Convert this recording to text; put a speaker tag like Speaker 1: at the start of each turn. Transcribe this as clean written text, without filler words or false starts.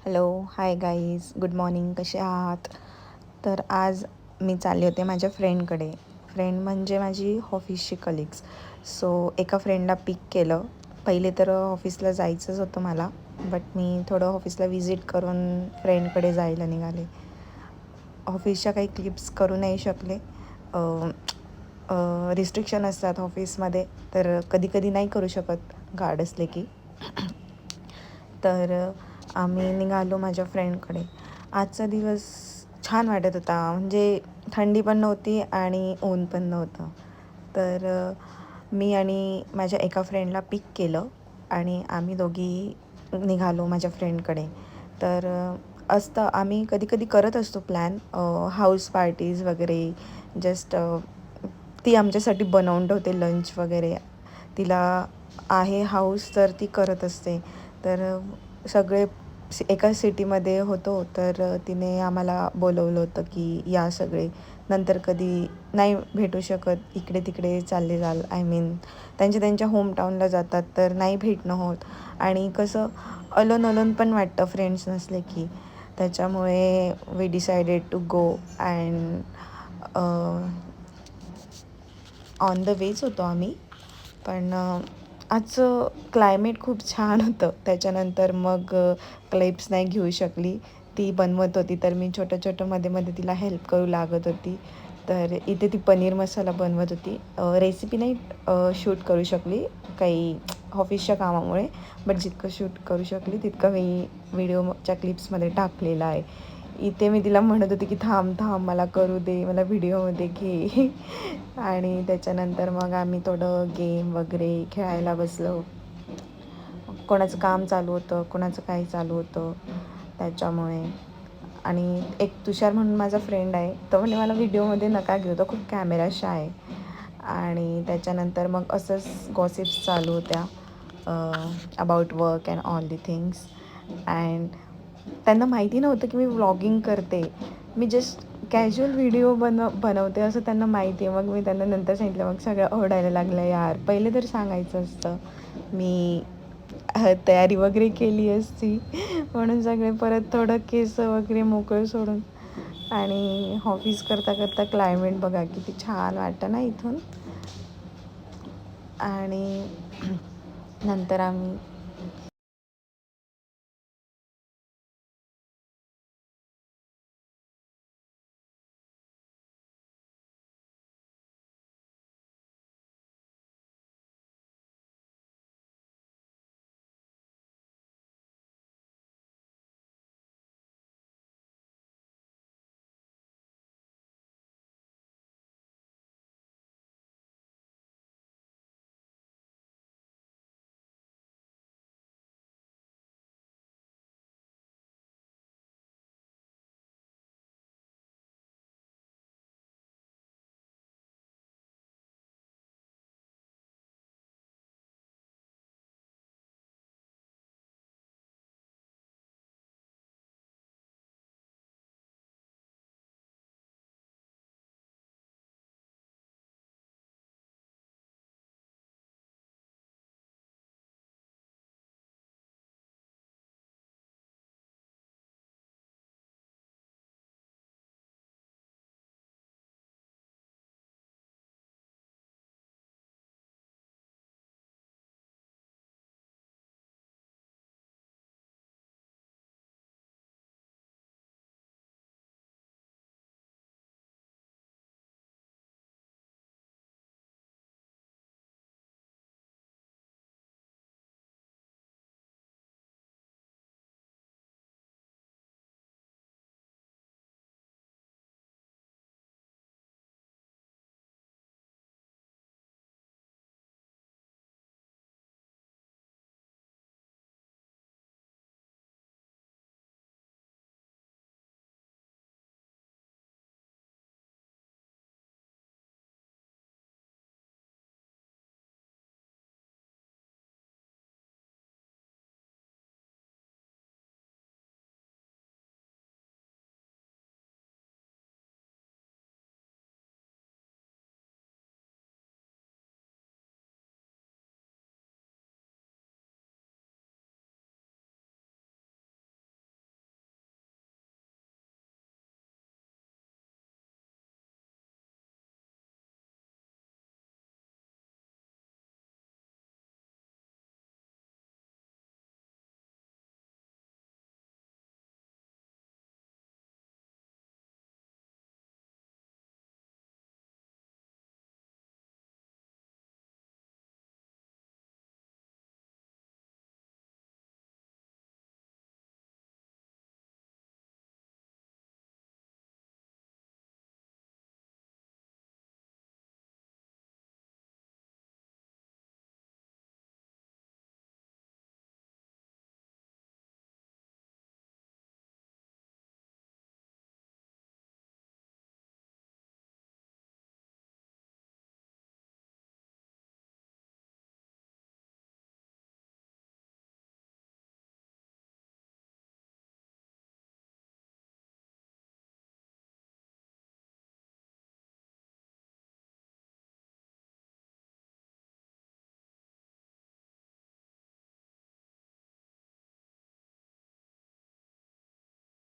Speaker 1: Hello, hi guys, good morning. कसे आहात? तर आज मी चालले होते माझ्या फ्रेंडकडे. फ्रेंड म्हणजे माझी ऑफिसची कलिग्स. सो एका फ्रेंडला पिक केलं. पहिले तर ऑफिसला जायचंच होतं मला, बट मी थोडं ऑफिसला विजिट करून फ्रेंडकडे जायला निघाले. ऑफिसच्या काही क्लिप्स करू नाही शकले. रिस्ट्रिक्शन असतात ऑफिसमध्ये, तर कधी कधी नाही करू शकत गार्ड असले की. तर आम्ही निघालो माझ्या फ्रेंडकडे. आजचा दिवस छान वाटत होता, म्हणजे थंडी पण नव्हती आणि ऊन पण नव्हतं. तर मी आणि माझ्या एका फ्रेंडला पिक केलं आणि आम्ही दोघी निघालो माझ्या फ्रेंडकडे. तर असतं, आम्ही कधी कधी करत असतो प्लॅन, हाऊस पार्टीज वगैरे. जस्ट ती आमच्यासाठी बनवून ठेवते लंच वगैरे. तिला आहे हाऊस, तर ती करत असते. तर सगळे एका सिटीमध्ये होतो, तर तिने आम्हाला बोलवलं होतं की या सगळे. नंतर कधी नाही भेटू शकत, इकडे तिकडे चालले जाल, आय मीन त्यांच्या होमटाऊनला जातात, तर नाही भेटणं होत. आणि कसं अलोन अलोन पण वाटतं फ्रेंड्स नसले की. त्याच्यामुळे we decided to go and on the way होतो आम्ही. पण आजचं क्लायमेट खूप छान होतं. त्याच्यानंतर मग क्लिप्स नाही घेऊ शकली. ती बनवत होती, तर मी छोटं मध्ये मध्ये तिला हेल्प करू लागत होती. तर इथे ती पनीर मसाला बनवत होती. रेसिपी नाही शूट करू शकली काही ऑफिसच्या कामामुळे, बट जितकं शूट करू शकली तितकं मी व्हिडिओच्या क्लिप्समध्ये टाकलेलं आहे. इथे मी तिला म्हणत होती की थांब थांब, मला करू दे, मला व्हिडिओमध्ये घे. आणि त्याच्यानंतर मग आम्ही थोडं गेम वगैरे खेळायला बसलो. कोणाचं काम चालू होतं, कोणाचं काही चालू होतं त्याच्यामुळे. आणि एक तुषार म्हणून माझा फ्रेंड आहे, तो म्हणजे मला व्हिडिओमध्ये नका घेऊ, तो खूप कॅमेरा शाय आहे. आणि त्याच्यानंतर मग असंच गॉसिप्स चालू होत्या about work and all the things. And त्यांना माहिती नव्हतं की मी व्लॉगिंग करते. मी जस्ट कॅज्युअल व्हिडिओ बनवते असं त्यांना माहिती आहे. मग मी त्यांना नंतर सांगितलं, मग सगळ्या ओरडायला लागल्या, यार पहिले तर सांगायचं असतं, मी तयारी वगैरे केली असती. म्हणून सगळे परत थोडं केस वगैरे मोकळं सोडून. आणि ऑफिस करता करता क्लायमेट बघा किती छान वाटतं ना इथून. आणि नंतर आम्ही